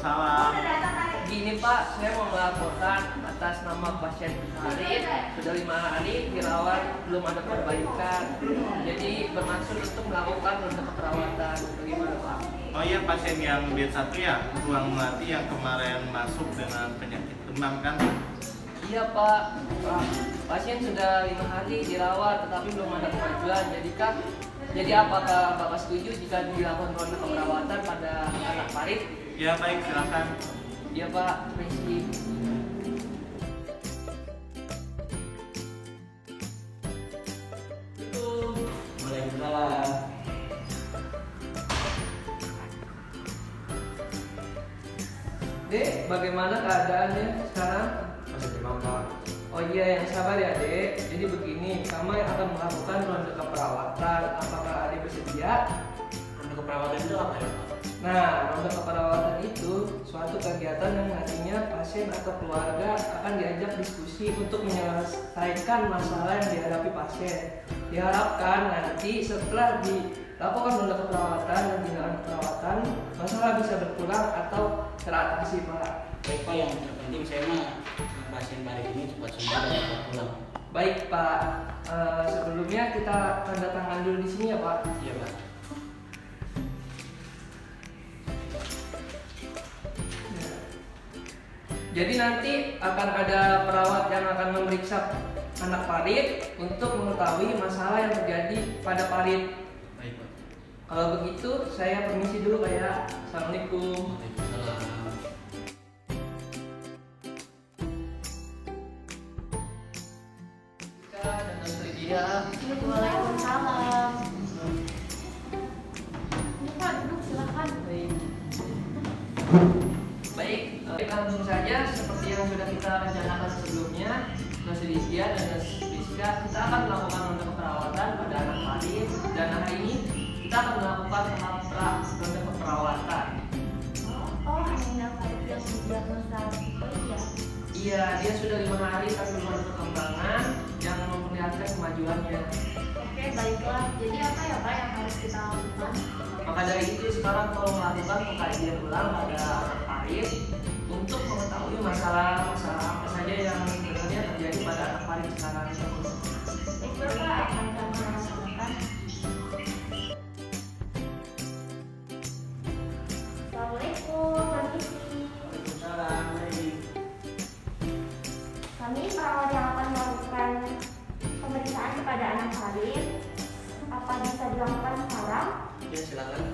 Waalaikumsalam. Gini Pak, saya mau melaporkan atas nama pasien Farid sudah 5 hari dirawat belum ada perbaikan. Jadi bermaksud untuk melakukan untuk perawatan. Bagaimana Pak? Oh iya, pasien yang B1 ya, ruang melati yang kemarin masuk dengan penyakit demam kan? Iya Pak, pasien sudah 5 hari dirawat tetapi belum ada kemajuan. Jadi apakah Bapak setuju jika dilakukan ronde keperawatan pada anak Farid? Ya baik, silakan. Iya Pak, permisi. Waalaikumsalam. Dek, bagaimana keadaannya sekarang? Masih demam Pak. Oh iya, yang sabar ya Dek. Jadi begini, kami akan melakukan ronde keperawatan. Apakah Adik bersedia? Untuk keperawatan itu apa ya Pak? Nah, ronde keperawatan itu suatu kegiatan yang nantinya pasien atau keluarga akan diajak diskusi untuk menyelesaikan masalah yang dihadapi pasien. Diharapkan nanti setelah dilakukan ronde keperawatan dan tindakan keperawatan, masalah bisa berkurang atau teratasi Pak. Baik Pak, yang terpenting saya mah pasien Farid ini cepat sembuh dan cepat pulang. Baik Pak, sebelumnya kita tanda tangan dulu di sini ya Pak. Iya Pak. Jadi nanti akan ada perawat yang akan memeriksa anak Farid untuk mengetahui masalah yang terjadi pada Farid. Baik Pak. Kalau begitu saya permisi dulu Pak ya. Assalamualaikum. Waalaikumsalam. Dan Dokter Dia. Waalaikumsalam. Ini Pak, duduk silakan. Baik, langsung saja seperti yang sudah kita rencanakan sebelumnya, Dokter Dia dan Dokter Rizka, kita akan melakukan ronde keperawatan pada anak Farid dan hari ini kita akan melakukan tahap ronde keperawatan. Oh, anak Farid yang didiagnosa ya? Iya, dia sudah 5 hari tapi belum ada perkembangan yang memperlihatkan kemajuannya. Oke, baiklah. Jadi apa ya Pak yang harus kita lakukan? Maka dari itu sekarang kalau melakukan pengkajian ulang pada anak Farid untuk mengetahui masalah-masalah apa saja yang sebenarnya terjadi pada anak Farid sekarang. Baiklah Pak, akan kami laksanakan. Assalamualaikum, permisi. Waalaikumsalam. Baik. Kami perawat yang akan melakukan pemeriksaan kepada anak Farid. Apa bisa dilakukan sekarang? Ya silakan.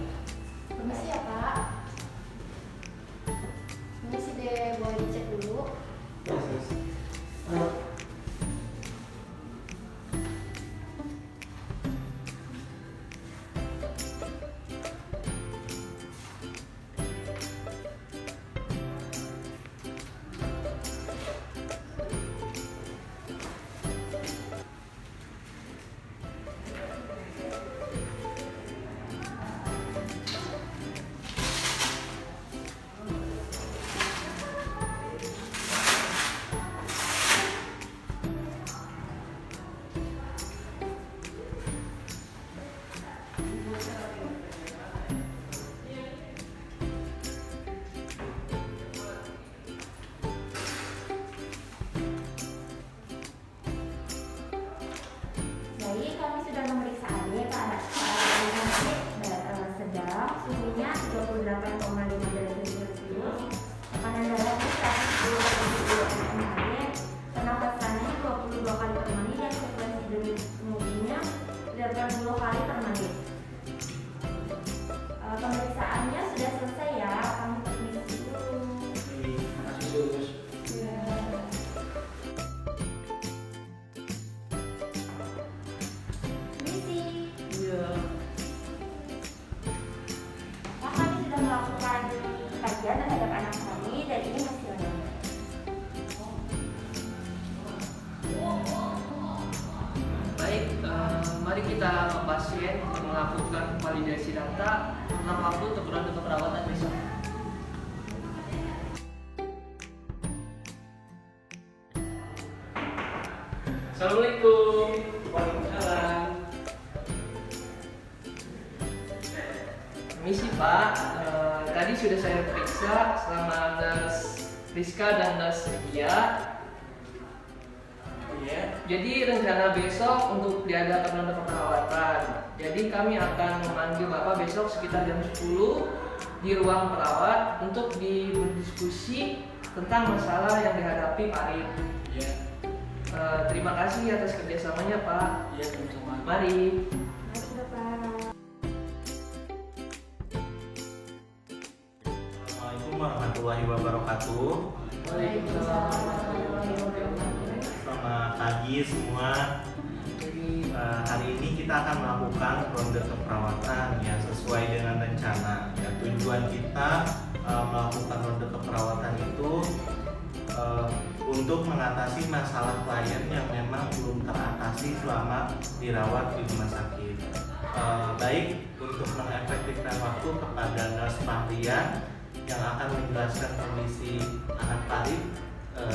Permisi ya Pak. Permisi deh, boleh dicek dulu. Ya, sis. Baik, kami sudah memeriksa adik ke anak sedang, suhunya 38,5 derajat Celcius, tekanan darahnya 110,2 mmHg, pernapasannya 22 kali per menit dan frekuensi denyutnya 80 kali per menit. Pemeriksaannya sudah selesai ya, kami permisi dulu. Terima kasih sus. Permisi. Iya. Pak, kami sudah melakukan kajian terhadap anak kami dan ini hasilnya. Baik, mari kita ke pasien untuk melakukan validasi data tentang waktu untuk ronde keperawatan besok. Assalamualaikum. Waalaikumsalam. Permisi Pak, tadi sudah saya periksa selama Nurse Rizka dan Nurse Ria. Jadi rencana besok untuk diadakan ronde keperawatan. Jadi kami akan memanggil Bapak besok sekitar jam 10 di ruang perawat untuk berdiskusi tentang masalah yang dihadapi Farid. Iya. Terima kasih atas kerjasamanya Pak. Iya, sama-sama. Mari. Mari Bapak. Assalamualaikum warahmatullahi wabarakatuh. Waalaikumsalam. Selamat pagi semua. Hari ini kita akan melakukan ronde keperawatan ya sesuai dengan rencana. Ya, tujuan kita melakukan ronde keperawatan itu untuk mengatasi masalah klien yang memang belum teratasi selama dirawat di rumah sakit. Baik untuk mengefektifkan waktu kepada Nurse Fahria yang akan menjelaskan kondisi anak Farid,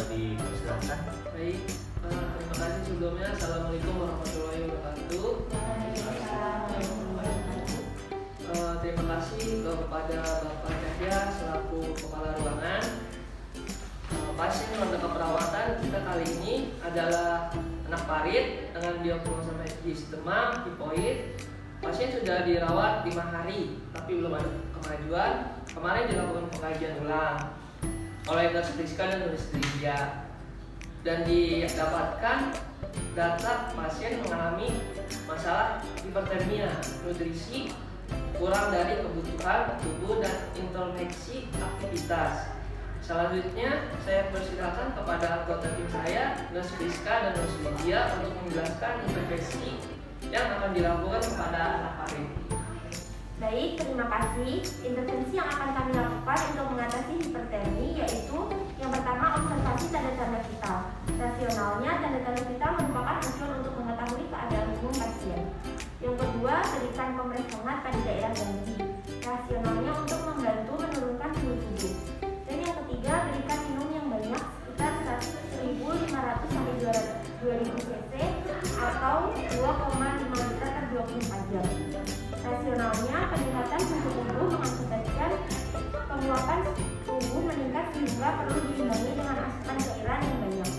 dipersilakan. Baik, terima kasih sebelumnya. Assalamualaikum warahmatullahi wabarakatuh. Terima kasih kepada Bapak Cahya selaku kepala ruangan. Pasien ronde keperawatan kita kali ini adalah anak Farid dengan diagnosis demam, tipoid. Pasien sudah dirawat 5 hari, tapi belum ada kemajuan. Kemarin dilakukan pengkajian ulang oleh Nurse Rizka dan Nurse Ria, dan didapatkan data pasien mengalami masalah hipertermia, nutrisi, kurang dari kebutuhan tubuh, dan introspeksi aktivitas. Selanjutnya saya persilakan kepada anggota tim saya, Nurse Rizka dan Nurse Ria, untuk menjelaskan intervensi yang akan dilakukan kepada anak Farid. Baik, terima kasih. Intervensi yang akan kami lakukan untuk mengatasi hipertermi yaitu yang pertama, observasi tanda-tanda vital. Rasionalnya, tanda-tanda vital merupakan unsur untuk mengetahui keadaan umum pasien. Yang kedua, berikan kompres hangat pada daerah ganti. Rasionalnya untuk membantu menurunkan suhu tubuh. Dan yang ketiga, berikan minum yang banyak sekitar 1.500 sampai 2.000 cc atau 2,5 liter per 24 jam. Rasionalnya, peningkatan suhu tubuh mengakibatkan penguapan tubuh meningkat sehingga perlu diimbangi dengan asupan cairan yang banyak.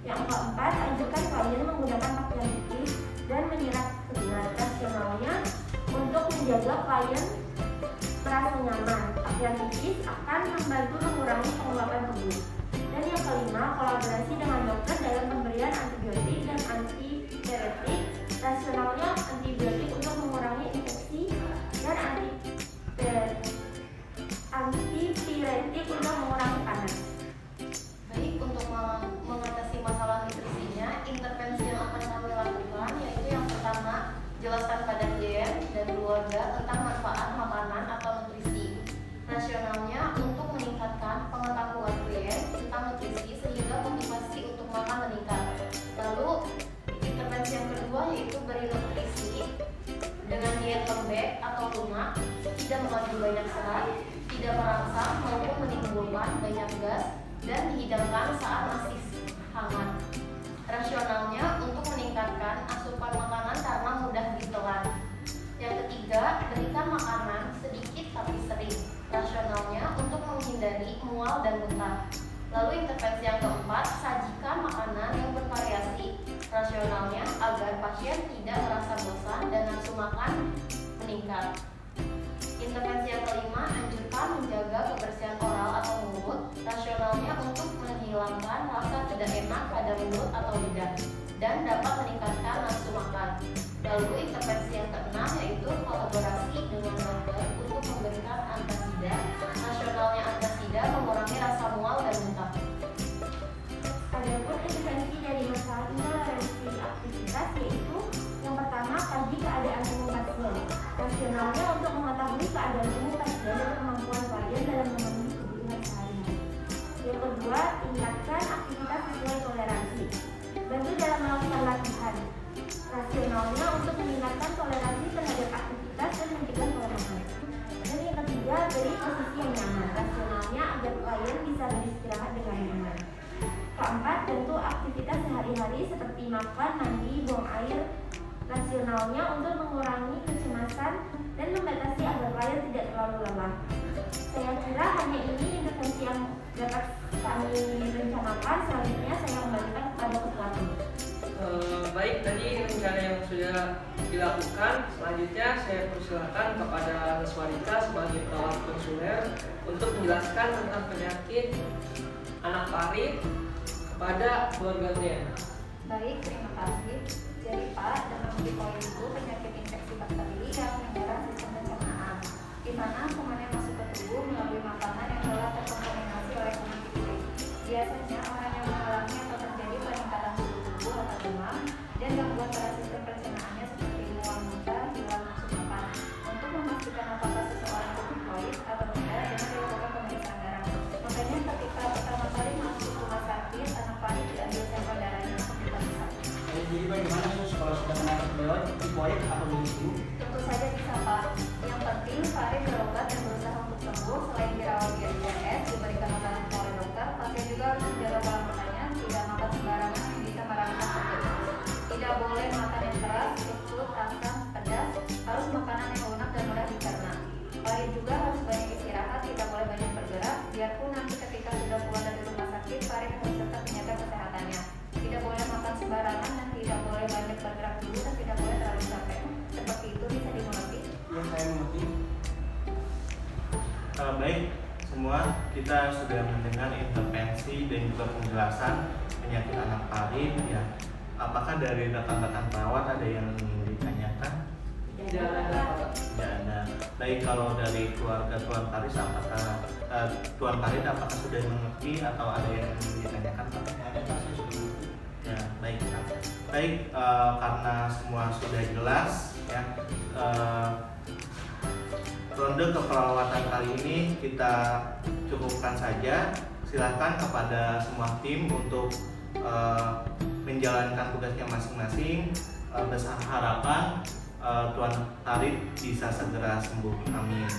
Yang keempat, anjurkan klien menggunakan pakaian tipis dan menyerap keringat. Rasionalnya, untuk menjaga klien merasa nyaman, pakaian tipis akan membantu mengurangi penguapan tubuh. Dan yang kelima, kolaborasi dengan dokter dalam pemberian antibiotik dan antipiretik. Rasionalnya, antibiotik untuk mengurangi infeksi dan antipiretik untuk mengurangi panas. Baik, untuk mengatasi masalah nutrisinya, intervensi yang akan kami lakukan yaitu yang pertama, jelaskan pada klien dan keluarga tentang manfaat makanan atau nutrisi. Rasionalnya untuk meningkatkan pengetahuan klien tentang nutrisi sehingga motivasi untuk makan meningkat. Lalu intervensi yang kedua yaitu beri nutrisi dengan diet lembek atau lunak, tidak mengandung banyak serat, tidak merangsang maupun menimbulkan banyak gas, dan dihidangkan saat masih hangat. Rasionalnya untuk meningkatkan asupan makanan karena mudah ditelan. Yang ketiga, berikan makanan sedikit tapi sering. Rasionalnya untuk menghindari mual dan muntah. Lalu intervensi yang keempat, sajikan makanan yang bervariasi. Rasionalnya agar pasien tidak merasa bosan dan nafsu makan meningkat. Intervensi yang kelima, anjurkan menjaga kebersihan oral atau mulut. Rasionalnya untuk menghilangkan rasa tidak enak pada mulut atau lidah dan dapat meningkatkan nafsu makan. Lalu intervensi yang keenam yaitu kolaborasi dengan dokter untuk memberikan antasida. Rasionalnya antasida mengurangi rasa mual dan muntah. Adapun intervensi dari masalah intoleransi aktivitas yaitu yang pertama, kaji keadaan umum pasien. Rasionalnya untuk mengetahui keadaan umum pasien dan kemampuan klien dalam memenuhi kebutuhan sehari-hari. Yang kedua, tingkatkan aktivitas sesuai toleransi. Bantu dalam melakukan latihan. Rasionalnya untuk meningkatkan toleransi terhadap aktivitas dan mencegah kelemahan. Dan yang ketiga, beri posisi yang nyaman. Rasionalnya agar klien bisa beristirahat dengan nyaman. Keempat, bantu aktivitas sehari-hari seperti makan, mandi, buang air. Rasionalnya untuk mengurangi kecemasan dan membatasi agar klien tidak terlalu lelah. Saya kira hanya ini intervensi yang dapat kami rencanakan. Selanjutnya saya kembalikan kepada ketua tim. Baik, tadi rencana yang sudah dilakukan. Selanjutnya saya persilakan kepada Neswarika sebagai perawat konsuler untuk menjelaskan tentang penyakit anak parit kepada keluarganya. Baik, terima kasih. Jadi Pak, demam tifoid itu penyakit infeksi bakteri yang menyerang sistem pencernaan, di mana kuman yang masuk ke tubuh melalui makanan yang telah terkontaminasi oleh kuman tifoid. Biasanya orang yang mengalami atau terjadi peningkatan suhu tubuh atau demam dan gangguan pada sistem pencernaannya seperti mual muntah, hilang nafsu makan. Untuk memastikan apakah seseorang itu tifoid atau tidak, dengan dilakukan pemeriksaan darah. Makanya ketika pertama kali masuk rumah sakit, anak parit diambil sampel darahnya untuk diperiksa. Jadi bagaimana sus kalau sudah kena tifoid atau begitu? Tentu saja bisa Pak. Yang penting Farid berobat dan berusaha untuk sembuh. Selain dirawat di RCS, diberikan makanan oleh dokter, pasien juga harus menjaga pola makannya, tidak makan sembarangan yang bisa merangsang penyakit. Tidak boleh makan yang keras, kecut, asam, pedas, harus makanan yang lunak dan mudah dicerna. Farid juga harus banyak istirahat, tidak boleh banyak bergerak, biarpun nanti ketika sudah keluar dari rumah sakit, Farid harus tetap menjaga kesehatannya. Tidak boleh makan sembarangan dan tidak boleh banyak bergerak dulu dan tidak boleh terlalu capek. Seperti itu bisa dimengerti? Ya, saya mengerti. Baik, semua kita sudah mendengar intervensi dan juga penjelasan penyakit anak parit ya. Apakah dari rekan-rekan perawat ada yang ingin ditanyakan? Tidak ada, Pak. Tidak ada. Baik, kalau dari keluarga Tuan Paris, apakah Tuan Paris apakah sudah mengerti atau ada yang ingin ditanyakan Pak? Ada pasti sudah. Ya, baik Pak. Baik, karena semua sudah jelas ya. Ronde keperawatan kali ini kita cukupkan saja. Silahkan kepada semua tim untuk menjalankan tugasnya masing-masing. Besar harapan Tuan Parit bisa segera sembuh. Amin.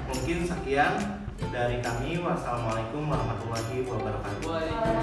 Mungkin sekian dari kami. Wassalamualaikum warahmatullahi wabarakatuh. Waalaikumsalam.